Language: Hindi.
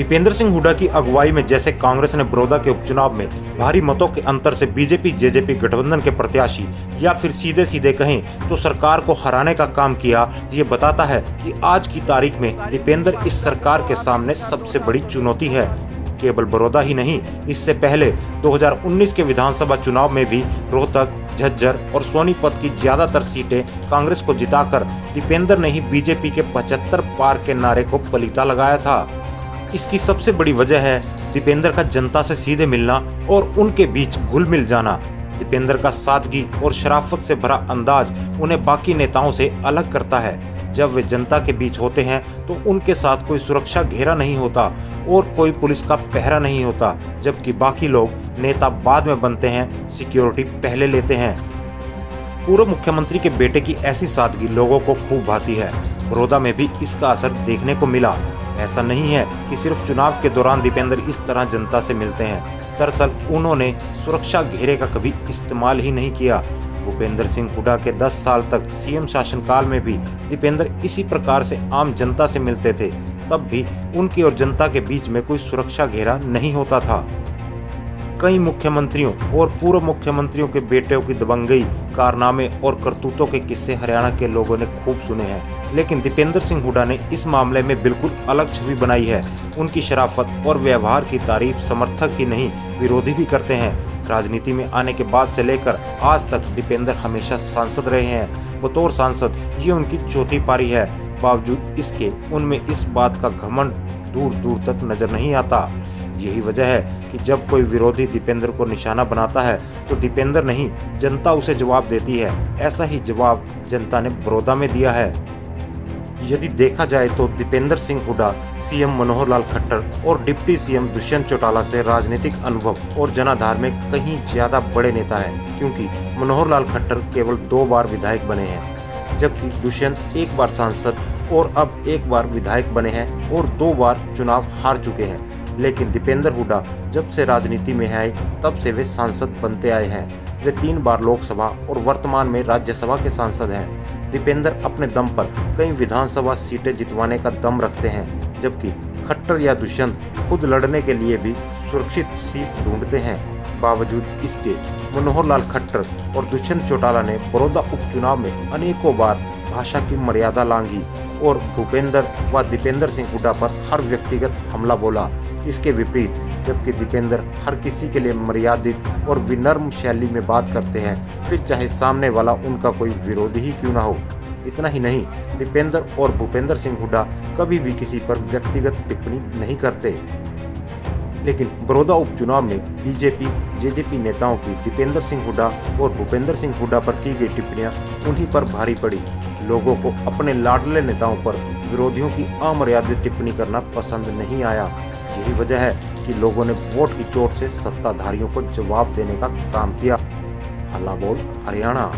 दीपेंद्र सिंह हुड्डा की अगुवाई में जैसे कांग्रेस ने बड़ौदा के उपचुनाव में भारी मतों के अंतर से बीजेपी जेजेपी गठबंधन के प्रत्याशी या फिर सीधे सीधे कहें तो सरकार को हराने का काम किया, ये बताता है कि आज की तारीख में दीपेंद्र इस सरकार के सामने सबसे बड़ी चुनौती है। केवल बड़ौदा ही नहीं, इससे पहले 2019 के विधानसभा चुनाव में भी रोहतक, झज्जर और सोनीपत की ज्यादातर सीटें कांग्रेस को जिताकर दीपेंद्र ने ही बीजेपी के 75 पार के नारे को पलीता लगाया था। इसकी सबसे बड़ी वजह है दीपेंद्र का जनता से सीधे मिलना और उनके बीच घुल मिल जाना। दीपेंद्र का सादगी और शराफत से भरा अंदाज उन्हें बाकी नेताओं से अलग करता है। जब वे जनता के बीच होते हैं तो उनके साथ कोई सुरक्षा घेरा नहीं होता और कोई पुलिस का पहरा नहीं होता, जबकि बाकी लोग नेता बाद में बनते हैं, सिक्योरिटी पहले लेते हैं। पूर्व मुख्यमंत्री के बेटे की ऐसी सादगी लोगों को खूब भाती है। बड़ौदा में भी इसका असर देखने को मिला। ऐसा नहीं है कि सिर्फ चुनाव के दौरान दीपेंद्र इस तरह जनता से मिलते हैं। दरअसल उन्होंने सुरक्षा घेरे का कभी इस्तेमाल ही नहीं किया। भूपेंद्र सिंह हुड्डा के 10 साल तक सीएम शासनकाल में भी दीपेंद्र इसी प्रकार से आम जनता से मिलते थे। तब भी उनकी और जनता के बीच में कोई सुरक्षा घेरा नहीं होता था। कई मुख्यमंत्रियों और पूर्व मुख्यमंत्रियों के बेटों की दबंगई, कारनामे और करतूतों के किस्से हरियाणा के लोगों ने खूब सुने हैं, लेकिन दीपेंद्र सिंह हुड्डा ने इस मामले में बिल्कुल अलग छवि बनाई है। उनकी शराफत और व्यवहार की तारीफ समर्थक ही नहीं, विरोधी भी करते हैं। राजनीति में आने के बाद से लेकर आज तक दीपेंद्र हमेशा सांसद रहे हैं। बतौर सांसद ये उनकी चौथी पारी है। बावजूद इसके उनमें इस बात का घमंड दूर दूर तक नजर नहीं आता। यही वजह है कि जब कोई विरोधी दीपेंद्र को निशाना बनाता है तो दीपेंद्र नहीं, जनता उसे जवाब देती है। ऐसा ही जवाब जनता ने बड़ौदा में दिया है। यदि देखा जाए तो दीपेंद्र सिंह हुड्डा सीएम मनोहर लाल खट्टर और डिप्टी सीएम दुष्यंत चौटाला से राजनीतिक अनुभव और जनाधार में कहीं ज्यादा बड़े नेता है, क्योंकि मनोहर लाल खट्टर केवल 2 बार विधायक बने हैं, जबकि दुष्यंत 1 बार सांसद और अब 1 बार विधायक बने हैं और 2 बार चुनाव हार चुके हैं। लेकिन दीपेंद्र हुड्डा जब से राजनीति में आए तब से वे सांसद बनते आए हैं। वे 3 बार लोकसभा और वर्तमान में राज्यसभा के सांसद हैं। दीपेंद्र अपने दम पर कई विधानसभा सीटें जितवाने का दम रखते हैं, जबकि खट्टर या दुष्यंत खुद लड़ने के लिए भी सुरक्षित सीट ढूंढते हैं। बावजूद इसके मनोहर लाल खट्टर और दुष्यंत चौटाला ने बड़ौदा उपचुनाव में अनेकों बार भाषा की मर्यादा लांघी और भूपेंद्र व दीपेंद्र सिंह हुड्डा पर हर व्यक्तिगत हमला बोला। इसके विपरीत जबकि दीपेंद्र हर किसी के लिए मर्यादित और विनम्र शैली में बात करते हैं, फिर चाहे सामने वाला उनका कोई विरोधी ही क्यों ना हो। इतना ही नहीं, दीपेंद्र और भूपेंद्र सिंह हुड्डा कभी भी किसी पर व्यक्तिगत टिप्पणी नहीं करते। लेकिन बड़ौदा उपचुनाव में बीजेपी जेजेपी नेताओं की दीपेंद्र सिंह हुड्डा और भूपेंद्र सिंह हुड्डा पर की गई टिप्पणियां उन्हीं पर भारी पड़ी। लोगों को अपने लाडले नेताओं पर विरोधियों की अमर्यादित टिप्पणी करना पसंद नहीं आया। यही वजह है कि लोगों ने वोट की चोट से सत्ताधारियों को जवाब देने का काम किया। हल्ला बोल हरियाणा।